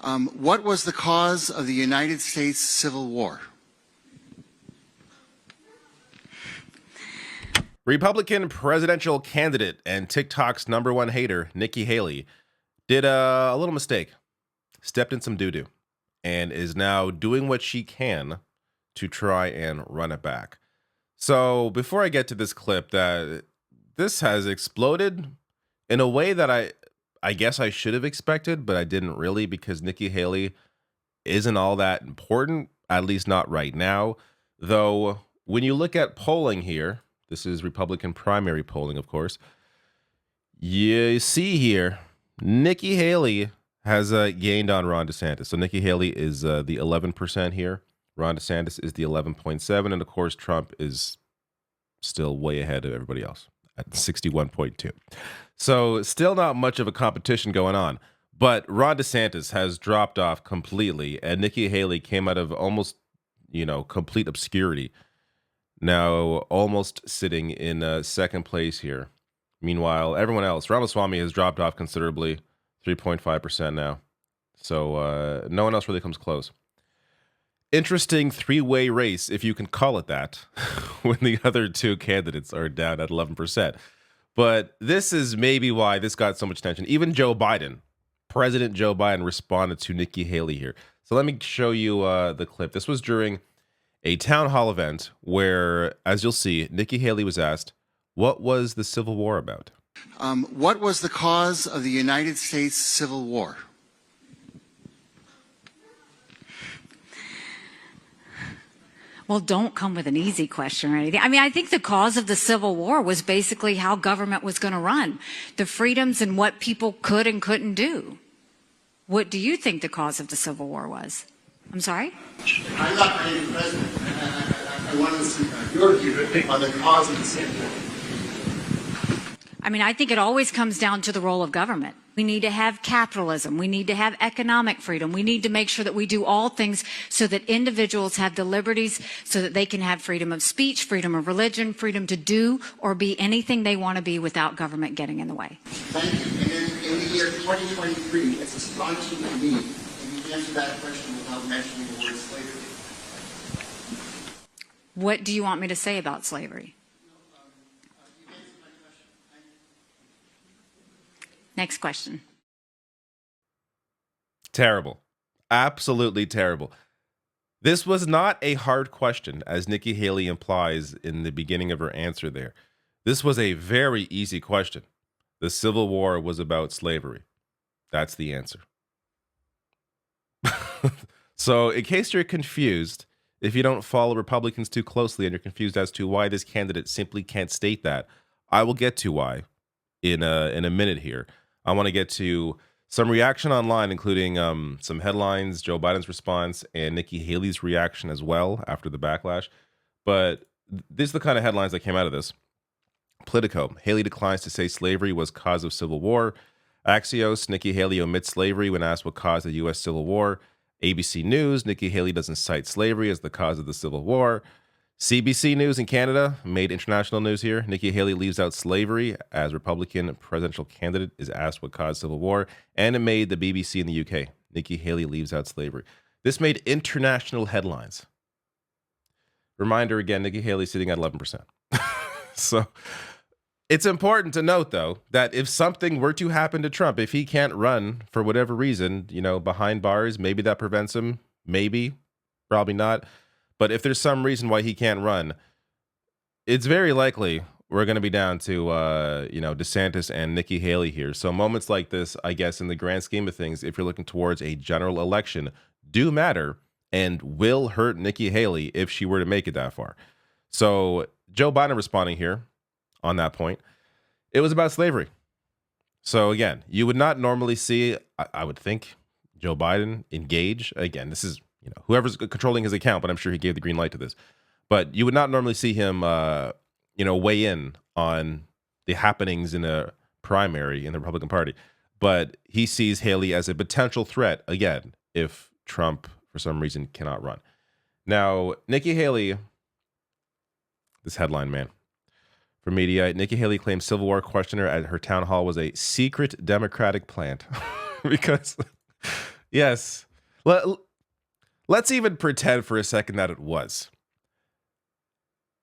What was the cause of the United States Civil War? Republican presidential candidate and TikTok's number one hater, Nikki Haley, did a little mistake, stepped in some doo-doo, and is now doing what she can to try and run it back. So before I get to this clip, that this has exploded in a way that I guess I should have expected, but I didn't really, because Nikki Haley isn't all that important, at least not right now. Though when you look at polling here, this is Republican primary polling, of course, you see here Nikki Haley has gained on Ron DeSantis. So Nikki Haley is the 11% here. Ron DeSantis is the 11.7%. And of course, Trump is still way ahead of everybody else at 61.2%. So still not much of a competition going on. But Ron DeSantis has dropped off completely. And Nikki Haley came out of almost, complete obscurity. Now almost sitting in second place here. Meanwhile, everyone else, Ramaswamy has dropped off considerably, 3.5% now. So no one else really comes close. Interesting three-way race, if you can call it that, when the other two candidates are down at 11%. But this is maybe why this got so much attention. Even Joe Biden, President Joe Biden, responded to Nikki Haley here. So let me show you the clip. This was during a town hall event where, as you'll see, Nikki Haley was asked, what was the Civil War about? What was the cause of the United States Civil War? Well, don't come with an easy question or anything. I mean, I think the cause of the Civil War was basically how government was going to run, the freedoms and what people could and couldn't do. What do you think the cause of the Civil War was? I'm sorry? I'm not ready to president. I want to see your view on the cause of the Civil War. I mean, I think it always comes down to the role of government. We need to have capitalism. We need to have economic freedom. We need to make sure that we do all things so that individuals have the liberties so that they can have freedom of speech, freedom of religion, freedom to do or be anything they want to be without government getting in the way. Thank you. And in the year 2023, it's astonishing to me that you answer that question without mentioning the word slavery. What do you want me to say about slavery? Next question. Terrible. Absolutely terrible. This was not a hard question, as Nikki Haley implies in the beginning of her answer there. This was a very easy question. The Civil War was about slavery. That's the answer. So in case you're confused, if you don't follow Republicans too closely and you're confused as to why this candidate simply can't state that, I will get to why in a minute here. I want to get to some reaction online, including some headlines, Joe Biden's response, and Nikki Haley's reaction as well after the backlash. But these are the kind of headlines that came out of this. Politico, Haley declines to say slavery was cause of Civil War. Axios, Nikki Haley omits slavery when asked what caused the U.S. Civil War. ABC News, Nikki Haley doesn't cite slavery as the cause of the Civil War. CBC News in Canada made international news here. Nikki Haley leaves out slavery as Republican presidential candidate is asked what caused Civil War. And it made the BBC in the UK. Nikki Haley leaves out slavery. This made international headlines. Reminder again, Nikki Haley sitting at 11%. So it's important to note, though, that if something were to happen to Trump, if he can't run for whatever reason, behind bars, maybe that prevents him. Maybe, probably not. But if there's some reason why he can't run, it's very likely we're going to be down to, DeSantis and Nikki Haley here. So moments like this, I guess, in the grand scheme of things, if you're looking towards a general election, do matter and will hurt Nikki Haley if she were to make it that far. So Joe Biden responding here on that point, it was about slavery. So again, you would not normally see, I would think, Joe Biden engage. Again, this is whoever's controlling his account, but I'm sure he gave the green light to this. But you would not normally see him, weigh in on the happenings in a primary in the Republican Party. But he sees Haley as a potential threat, again, if Trump, for some reason, cannot run. Now, Nikki Haley, this headline, man, for media, Nikki Haley claims Civil War questioner at her town hall was a secret Democratic plant. Because Yes. Let's even pretend for a second that it was.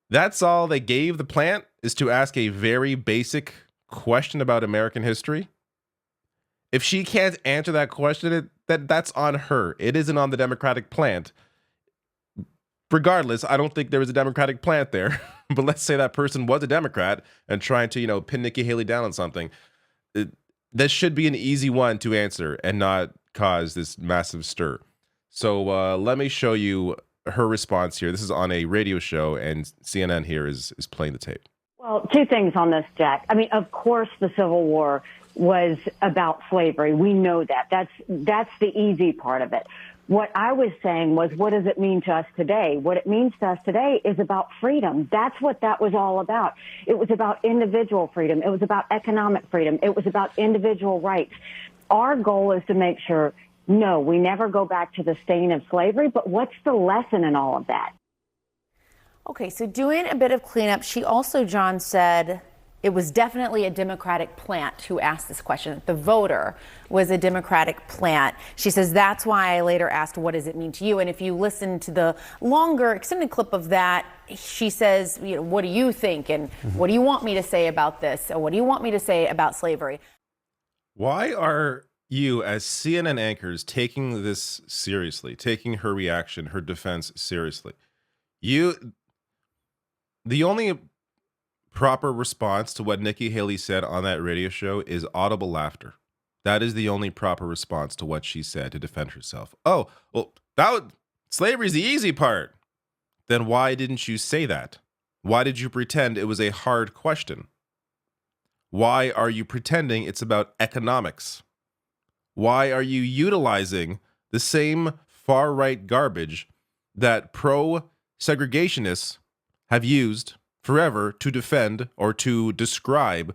That's all they gave the plant, is to ask a very basic question about American history. If she can't answer that question, that's on her. It isn't on the Democratic plant. Regardless, I don't think there was a Democratic plant there. But let's say that person was a Democrat and trying to, pin Nikki Haley down on something. This should be an easy one to answer and not cause this massive stir. So let me show you her response here. This is on a radio show, and CNN here is playing the tape. Well, two things on this, Jack. I mean, of course, the Civil War was about slavery. We know that. That's the easy part of it. What I was saying was, what does it mean to us today? What it means to us today is about freedom. That's what that was all about. It was about individual freedom. It was about economic freedom. It was about individual rights. Our goal is to make sure, no, we never go back to the stain of slavery, but what's the lesson in all of that? Okay, so doing a bit of cleanup, she also, John, said it was definitely a Democratic plant who asked this question. The voter was a Democratic plant. She says, that's why I later asked, what does it mean to you? And if you listen to the longer extended clip of that, she says, what do you think? And what do you want me to say about this? Or what do you want me to say about slavery? Why are you, as CNN anchors, taking this seriously, taking her reaction, her defense seriously? The only proper response to what Nikki Haley said on that radio show is audible laughter. That is the only proper response to what she said to defend herself. Oh, well, slavery's the easy part. Then why didn't you say that? Why did you pretend it was a hard question? Why are you pretending it's about economics? Why are you utilizing the same far-right garbage that pro-segregationists have used forever to defend or to describe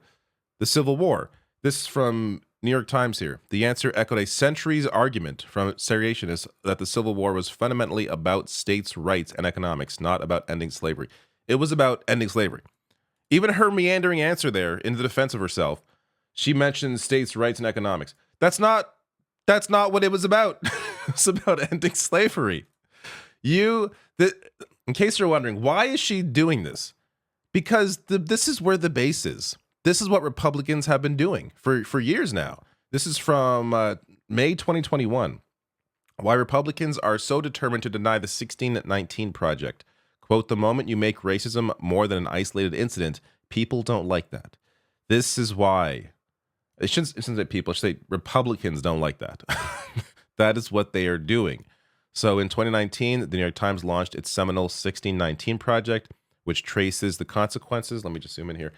the Civil War? This is from New York Times here. The answer echoed a centuries argument from segregationists that the Civil War was fundamentally about states' rights and economics, not about ending slavery. It was about ending slavery. Even her meandering answer there in the defense of herself, she mentioned states' rights and economics. That's not what it was about. It's about ending slavery. In case you're wondering, why is she doing this? Because this is where the base is. This is what Republicans have been doing for years now. This is from May 2021. Why Republicans are so determined to deny the 1619 Project. Quote, the moment you make racism more than an isolated incident, people don't like that. This is why. It shouldn't say people, it should say Republicans don't like that. That is what they are doing. So in 2019, the New York Times launched its seminal 1619 Project, which traces the consequences. Let me just zoom in here.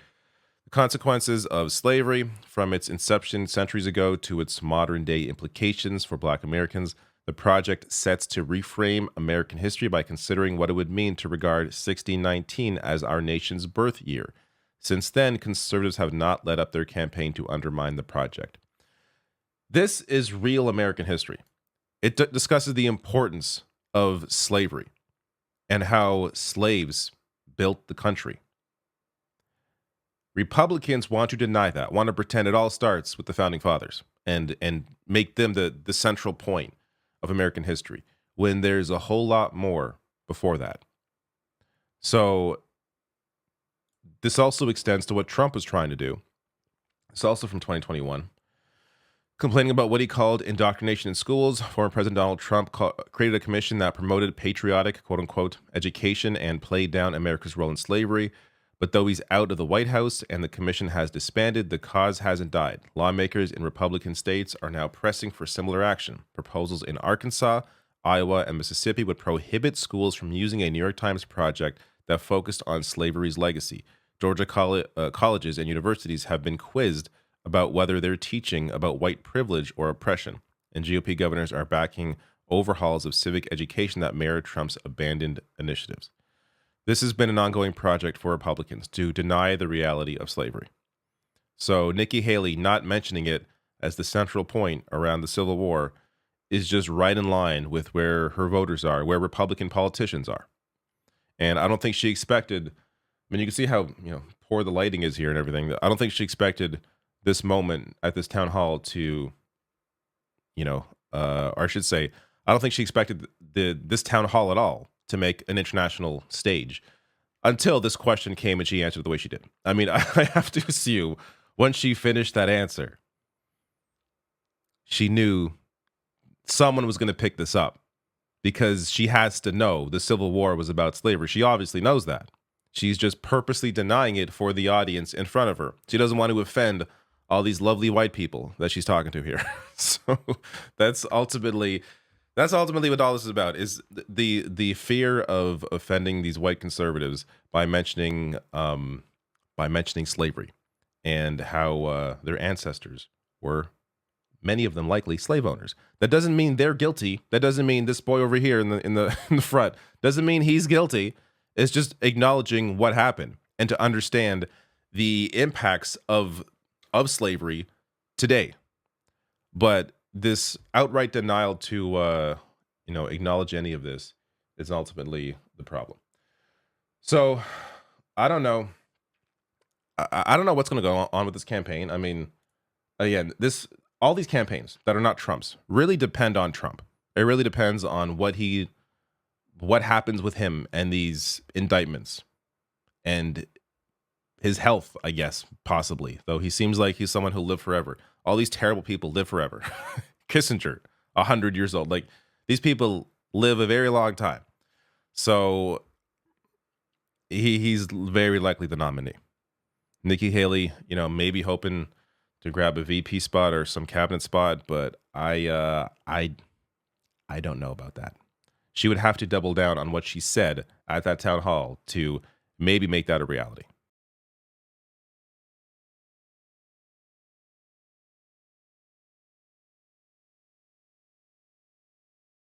The consequences of slavery from its inception centuries ago to its modern day implications for Black Americans. The project sets to reframe American history by considering what it would mean to regard 1619 as our nation's birth year. Since then, conservatives have not let up their campaign to undermine the project. This is real American history. It discusses the importance of slavery and how slaves built the country. Republicans want to deny that, want to pretend it all starts with the Founding Fathers and make them the central point of American history, when there's a whole lot more before that. So this also extends to what Trump was trying to do. It's also from 2021. Complaining about what he called indoctrination in schools, former President Donald Trump created a commission that promoted patriotic, quote-unquote, education and played down America's role in slavery. But though he's out of the White House and the commission has disbanded, the cause hasn't died. Lawmakers in Republican states are now pressing for similar action. Proposals in Arkansas, Iowa, and Mississippi would prohibit schools from using a New York Times project that focused on slavery's legacy. Georgia colleges and universities have been quizzed about whether they're teaching about white privilege or oppression, and GOP governors are backing overhauls of civic education that mirror Trump's abandoned initiatives. This has been an ongoing project for Republicans to deny the reality of slavery. So Nikki Haley not mentioning it as the central point around the Civil War is just right in line with where her voters are, where Republican politicians are. And I don't think she expected, I mean, you can see how poor the lighting is here and everything. I don't think she expected this moment at this town hall to or I should say, I don't think she expected this town hall at all to make an international stage until this question came and she answered the way she did. I mean, I have to assume when she finished that answer, she knew someone was going to pick this up because she has to know the Civil War was about slavery. She obviously knows that. She's just purposely denying it for the audience in front of her. She doesn't want to offend all these lovely white people that she's talking to here. So that's ultimately what all this is about, is the fear of offending these white conservatives by mentioning slavery and how their ancestors were, many of them likely, slave owners. That doesn't mean they're guilty. That doesn't mean this boy over here in the front doesn't mean he's guilty. It's just acknowledging what happened and to understand the impacts of slavery today. But this outright denial to acknowledge any of this is ultimately the problem. So I don't know. I don't know what's going to go on with this campaign. I mean, again, all these campaigns that are not Trump's really depend on Trump. It really depends on what happens with him and these indictments and his health, I guess, possibly. Though he seems like he's someone who'll live forever. All these terrible people live forever. Kissinger, 100 years old. Like, these people live a very long time. So he's very likely the nominee. Nikki Haley, maybe hoping to grab a VP spot or some cabinet spot, but I don't know about that. She would have to double down on what she said at that town hall to maybe make that a reality.